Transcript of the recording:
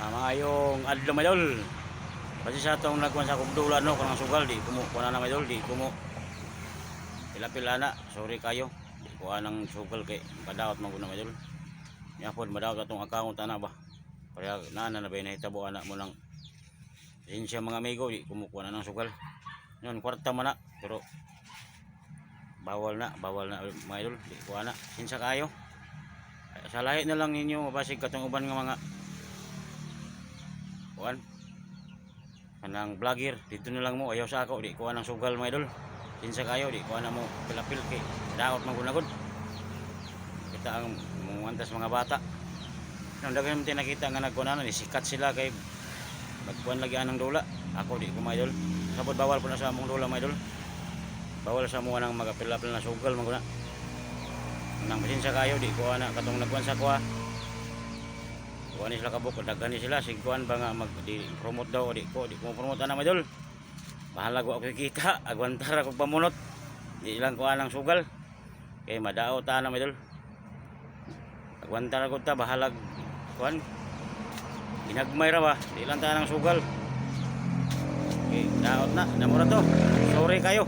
Maayong adlaw mga idol. Kasi sa atong nagkuhan sa kugdulan no kanang sugal di kumo kuha na mga idol, di kumo pila-pila na. Sorry kayo. Di kuha nang sugal kay padaot man gud na mga idol. Nya pod madaot atong account ana ba. Kaya na ba nahitabo ana mo nang siya mga amigo di kumukuha na ng sugal. Yon kwarta man na pero bawal na mga idol, di kuha na. Sinsa kayo. Sa lahi na lang ninyo mabasig katong uban nga mga kuan kanang vlogger dito na lang mo ayaw sa ako di kuha ng sugal mga idol. Sinsa kayo di kuha na mo pilapil kay daot man gunagod kita ang muantas mga bata nang daghan mo nakita nga nagkuha na ni sikat sila kay magkuhan lagi anang dula. Ako di ko mga idol sabot bawal po na sa among dula mga idol, bawal sa mo nang magapilapil na sugal man guna nang sinsa kayo di kuha na katong nagkuhan sa kuha kuha sila kabuk daghan sila sigkuhan ba nga mag di promote daw di ko promote ana madol. Bahala ko ako kita agwantar ako pamunot di lang kuha ng sugal kay madaot ta na madol. Agwantar ko ta bahalag kuhan ginagmay ra ba di lang ta ng sugal. Okay, daot na namura to. Sorry kayo.